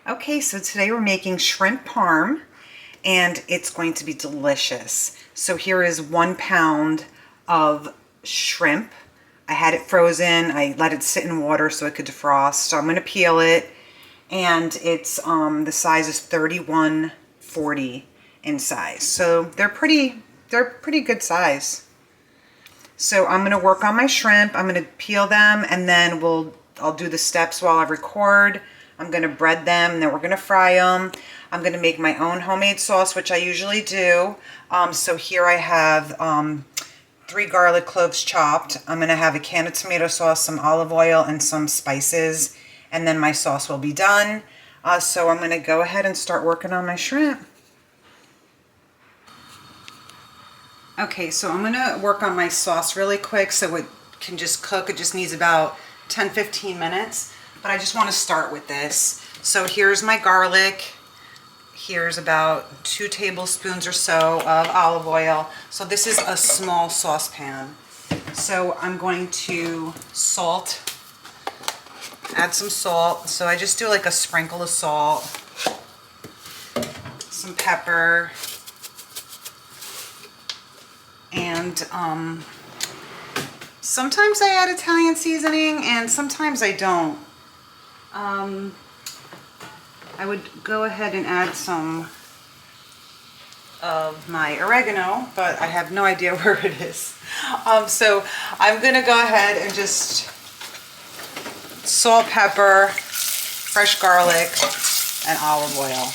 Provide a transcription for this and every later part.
Okay, so today we're making shrimp parm and it's going to be delicious. So here is 1 pound of shrimp. I had it frozen. I let it sit in water so it could defrost. So I'm going to peel it, and it's the size is 31/40 in size. So they're pretty good size. So I'm going to work on my shrimp. I'm going to peel them, and then I'll do the steps while I record. I'm going to bread them, and then we're going to fry them. I'm going to make my own homemade sauce, which I usually do. So here I have 3 garlic cloves chopped. I'm going to have a can of tomato sauce, some olive oil, and some spices, and then my sauce will be done. So I'm going to go ahead and start working on my shrimp. Okay, so I'm going to work on my sauce really quick so it can just cook. It just needs about 10-15 minutes. But I just want to start with this. So here's my garlic. Here's about 2 tablespoons or so of olive oil. So this is a small saucepan. So I'm going to add some salt. So I just do like a sprinkle of salt, some pepper, and sometimes I add Italian seasoning and sometimes I don't. I would go ahead and add some of my oregano, but I have no idea where it is. So I'm gonna go ahead and just salt, pepper, fresh garlic, and olive oil.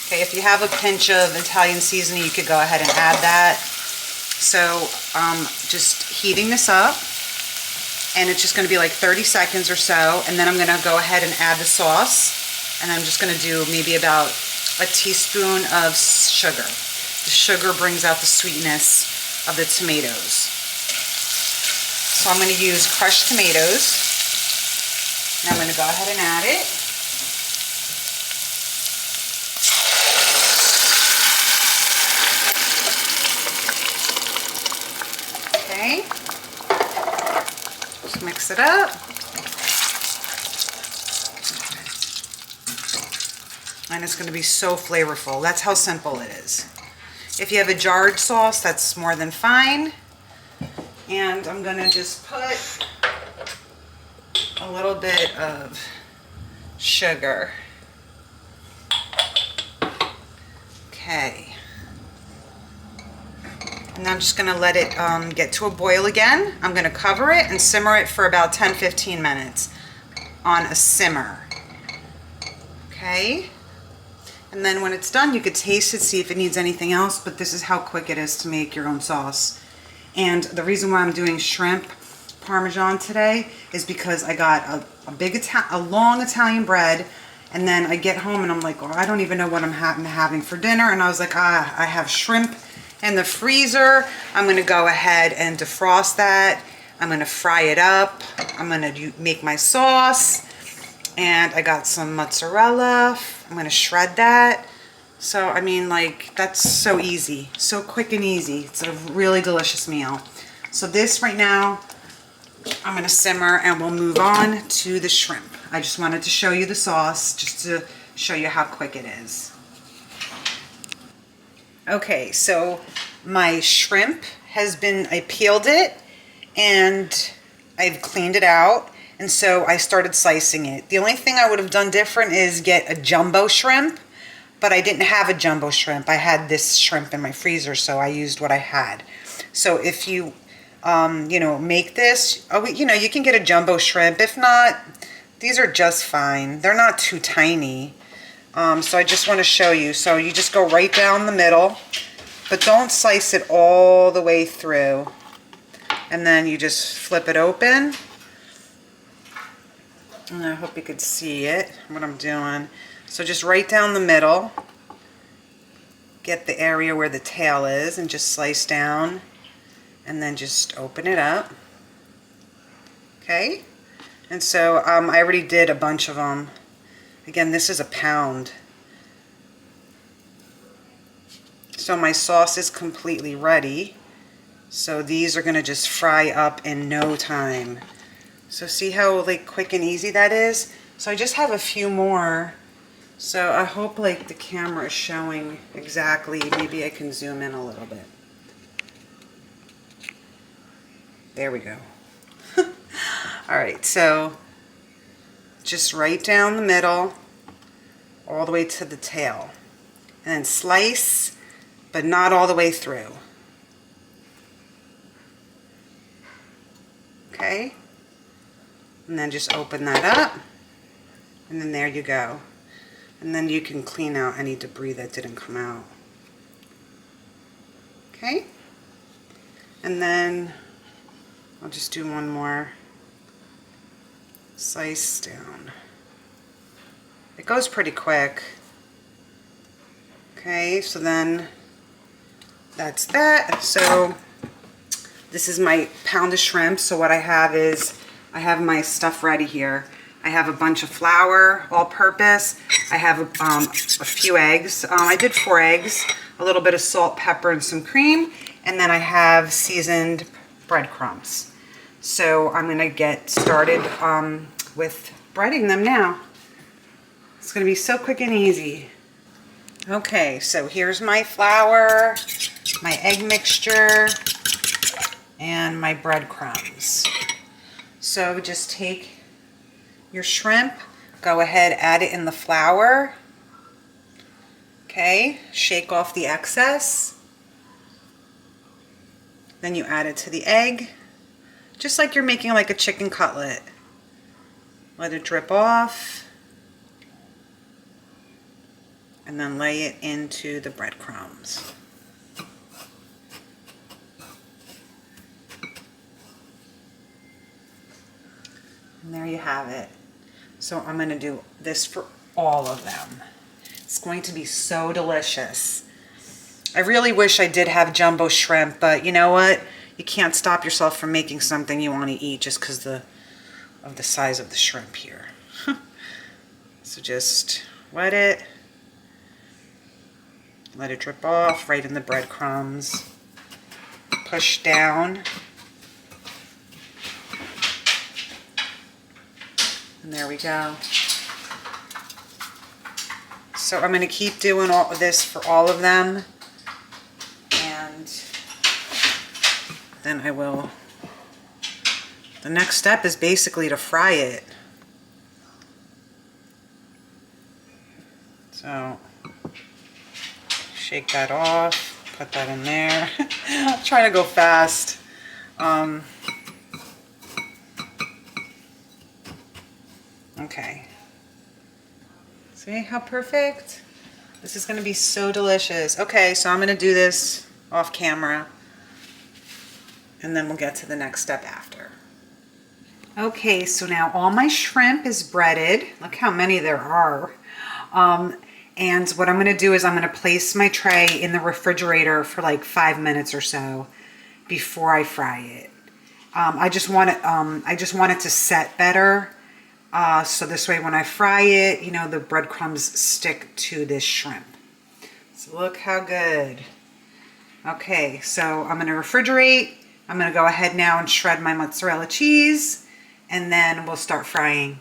Okay, if you have a pinch of Italian seasoning, you could go ahead and add that. So just heating this up. And it's just going to be like 30 seconds or so, and then I'm going to go ahead and add the sauce, and I'm just going to do maybe about a teaspoon of sugar. The sugar brings out the sweetness of the tomatoes. So I'm going to use crushed tomatoes, and I'm going to go ahead and add it. Okay. Mix it up. And it's going to be so flavorful. That's how simple it is. If you have a jarred sauce, that's more than fine. And I'm going to just put a little bit of sugar. Okay. And I'm just going to let it get to a boil again. I'm going to cover it and simmer it for about 10-15 minutes on a simmer. Okay? And then when it's done, you could taste it, see if it needs anything else, but this is how quick it is to make your own sauce. And the reason why I'm doing shrimp Parmesan today is because I got a long Italian bread, and then I get home and I'm like, oh, I don't even know what I'm having for dinner. And I was like, I have shrimp in the freezer. I'm going to go ahead and defrost that. I'm going to fry it up. I'm going to make my sauce, and I got some mozzarella. I'm going to shred that. So I mean, like, that's so easy, so quick and easy. It's a really delicious meal. So this right now I'm going to simmer, and we'll move on to the shrimp. I just wanted to show you the sauce just to show you how quick it is. Okay, so my shrimp I peeled it and I've cleaned it out, and so I started slicing it. The only thing I would have done different is get a jumbo shrimp, but I didn't have a jumbo shrimp. I had this shrimp in my freezer, so I used what I had. So if you, make this, you can get a jumbo shrimp. If not, these are just fine. They're not too tiny. So I just want to show you. So you just go right down the middle, but don't slice it all the way through. And then you just flip it open. And I hope you could see it, what I'm doing. So just right down the middle, get the area where the tail is, and just slice down, and then just open it up. Okay? And so I already did a bunch of them. Again, this is a pound. So my sauce is completely ready. So these are going to just fry up in no time. So see how like quick and easy that is? So I just have a few more. So I hope like the camera is showing exactly. Maybe I can zoom in a little bit. There we go. All right, so just right down the middle, all the way to the tail. And then slice, but not all the way through. Okay? And then just open that up. And then there you go. And then you can clean out any debris that didn't come out. Okay? And then I'll just do one more slice down. It goes pretty quick. Okay, so then that's that. So this is my pound of shrimp. So what I have is, I have my stuff ready here. I have a bunch of flour, all-purpose. I have a few eggs. I did 4 eggs, a little bit of salt, pepper, and some cream. And then I have seasoned breadcrumbs. So I'm gonna get started with breading them now. It's gonna be so quick and easy. Okay, so here's my flour, my egg mixture, and my breadcrumbs. So just take your shrimp, go ahead, add it in the flour. Okay, shake off the excess. Then you add it to the egg, just like you're making like a chicken cutlet. Let it drip off. And then lay it into the breadcrumbs. And there you have it. So I'm going to do this for all of them. It's going to be so delicious. I really wish I did have jumbo shrimp, but you know what? You can't stop yourself from making something you want to eat just because of the size of the shrimp here. So just wet it. Let it drip off right in the breadcrumbs. Push down. And there we go. So I'm going to keep doing all of this for all of them. And then I will... The next step is basically to fry it. So... shake that off, put that in there. I'm trying to go fast. Okay. See how perfect? This is going to be so delicious. Okay, so I'm going to do this off camera, and then we'll get to the next step after. Okay, so now all my shrimp is breaded. Look how many there are. And what I'm going to do is I'm going to place my tray in the refrigerator for like 5 minutes or so before I fry it. I just want it to set better, so this way when I fry it, you know, the breadcrumbs stick to this shrimp. So look how good. Okay, so I'm going to refrigerate. I'm going to go ahead now and shred my mozzarella cheese, and then we'll start frying.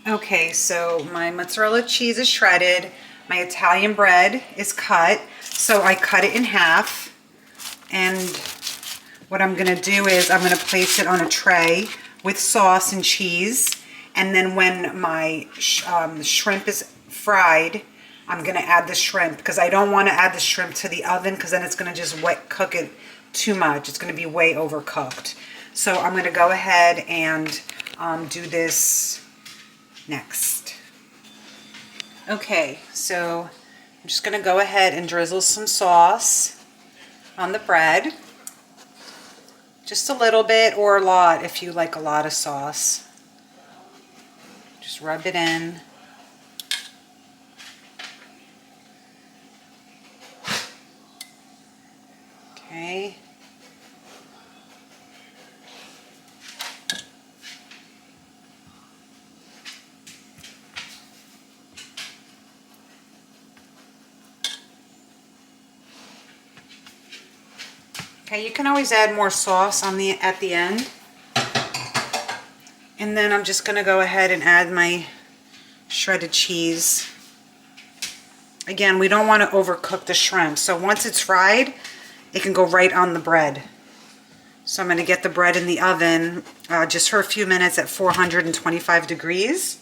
Okay, so my mozzarella cheese is shredded. My Italian bread is cut. So I cut it in half. And what I'm going to do is I'm going to place it on a tray with sauce and cheese. And then when my shrimp is fried, I'm going to add the shrimp, because I don't want to add the shrimp to the oven, because then it's going to just cook it too much. It's going to be way overcooked. So I'm going to go ahead and do this next. Okay, so I'm just going to go ahead and drizzle some sauce on the bread. Just a little bit or a lot if you like a lot of sauce. Just rub it in. Okay. Okay, you can always add more sauce at the end. And then I'm just gonna go ahead and add my shredded cheese. Again, we don't want to overcook the shrimp. So once it's fried, it can go right on the bread. So I'm gonna get the bread in the oven just for a few minutes at 425 degrees.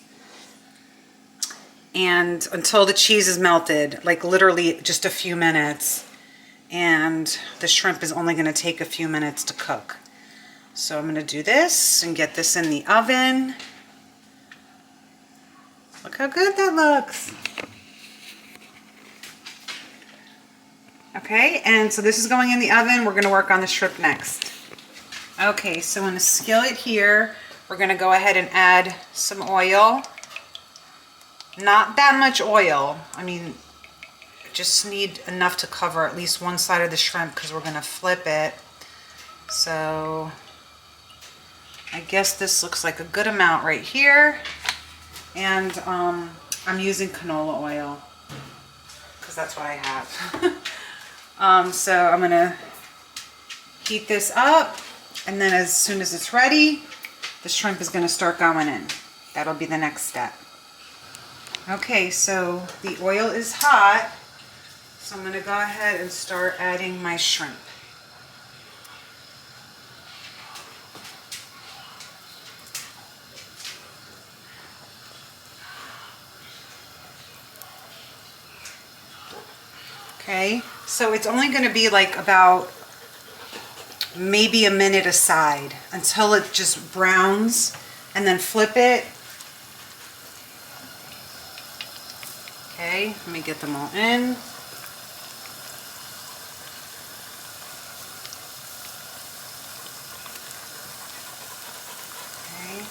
And until the cheese is melted, like literally just a few minutes. And the shrimp is only gonna take a few minutes to cook. So I'm gonna do this and get this in the oven. Look how good that looks. Okay, and so this is going in the oven. We're gonna work on the shrimp next. Okay, so in a skillet here, we're gonna go ahead and add some oil. Not that much oil. I mean, just need enough to cover at least one side of the shrimp because we're gonna flip it. So I guess this looks like a good amount right here. And I'm using canola oil because that's what I have. So I'm gonna heat this up, and then as soon as it's ready, the shrimp is gonna start going in. That'll be the next step. Okay, so the oil is hot, so I'm gonna go ahead and start adding my shrimp. Okay, so it's only going to be like about maybe a minute aside until it just browns, and then flip it. Okay, let me get them all in. Okay.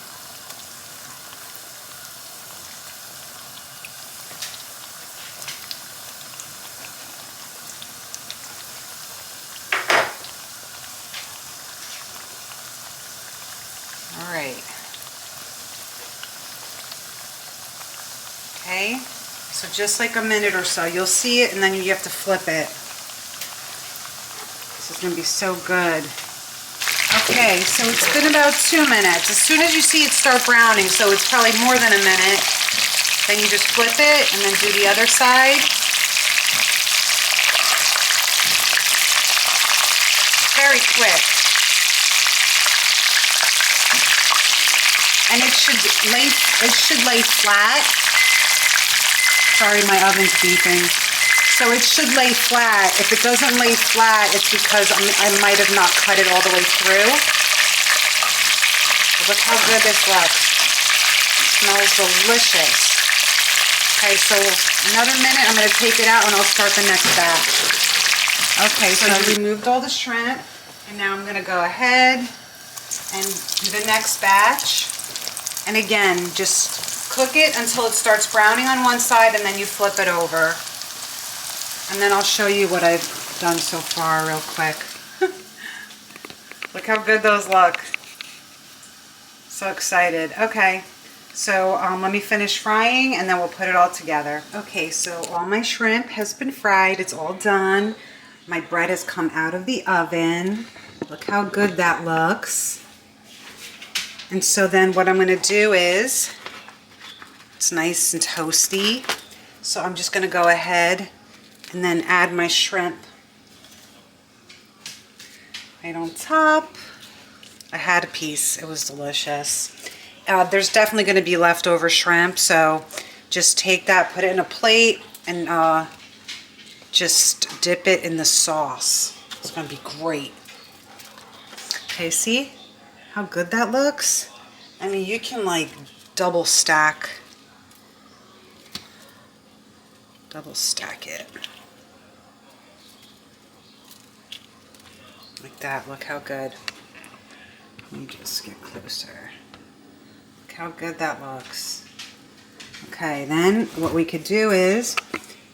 All right. Okay, so just like a minute or so, you'll see it, and then you have to flip it. This is going to be so good. Okay, so it's been about 2 minutes. As soon as you see it start browning, so it's probably more than a minute, then you just flip it and then do the other side. Very quick. And it should lay flat. Sorry, my oven's beeping. So it should lay flat. If it doesn't lay flat, it's because I might have not cut it all the way through. But look how good this looks. It smells delicious. Okay, so another minute, I'm going to take it out and I'll start the next batch. Okay, so I removed all the shrimp, and now I'm going to go ahead and do the next batch. And again, just cook it until it starts browning on one side, and then you flip it over. And then I'll show you what I've done so far real quick. Look how good those look. So excited. Okay, so let me finish frying, and then we'll put it all together. Okay, so all my shrimp has been fried. It's all done. My bread has come out of the oven. Look how good that looks. And so then what I'm going to do is, it's nice and toasty, so I'm just going to go ahead and then add my shrimp right on top. I had a piece. It was delicious. There's definitely going to be leftover shrimp, so just take that, put it in a plate, and just dip it in the sauce. It's going to be great. Okay, see how good that looks? I mean, you can like double stack it. Like that. Look how good. Let me just get closer. Look how good that looks. Okay, then what we could do is,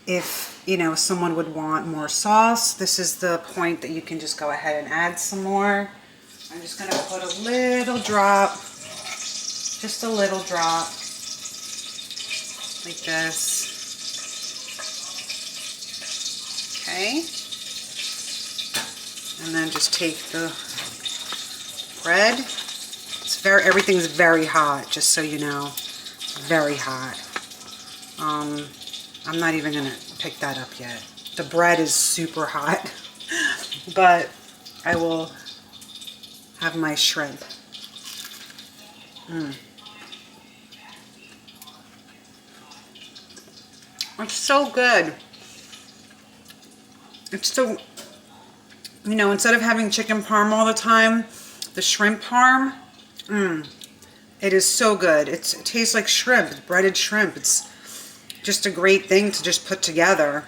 if you know someone would want more sauce, this is the point that you can just go ahead and add some more. I'm just going to put a little drop, just a little drop, like this. Okay. And then just take the bread. It's everything's very hot, just so you know. Very hot. I'm not even gonna pick that up yet. The bread is super hot, but I will have my shrimp. It's so good. It's so, you know, instead of having chicken parm all the time, the shrimp parm, it is so good. It tastes like shrimp, it's breaded shrimp. It's just a great thing to just put together.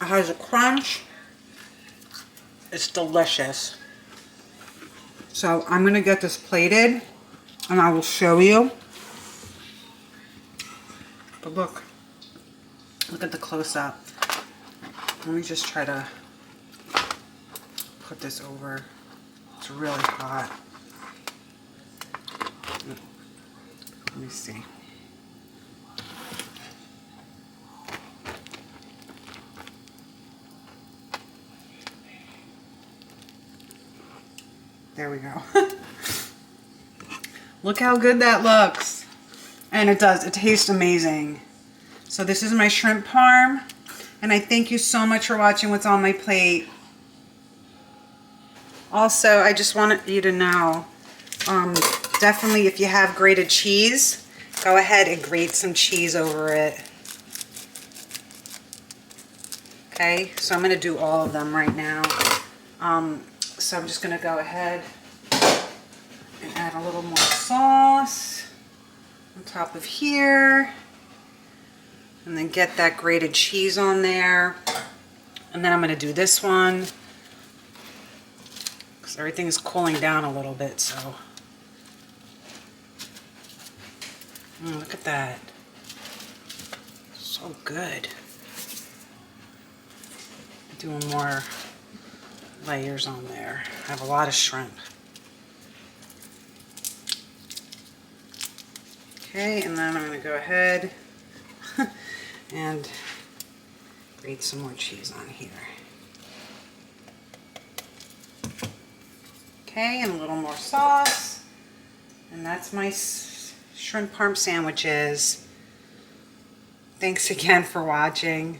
It has a crunch. It's delicious. So I'm gonna get this plated and I will show you. But look at the close-up. Let me just try to put this over. It's really hot. Let me see. There we go. Look how good that looks. And it does. It tastes amazing. So this is my shrimp parm. And I thank you so much for watching what's on my plate. Also, I just wanted you to know, definitely if you have grated cheese, go ahead and grate some cheese over it. Okay, so I'm going to do all of them right now. So I'm just going to go ahead and add a little more sauce on top of here. And then get that grated cheese on there. And then I'm going to do this one, because everything's cooling down a little bit, so. Look at that. So good. Doing more layers on there. I have a lot of shrimp. Okay, and then I'm going to go ahead and grate some more cheese on here. Okay, and a little more sauce. And that's my shrimp parm sandwiches. Thanks again for watching.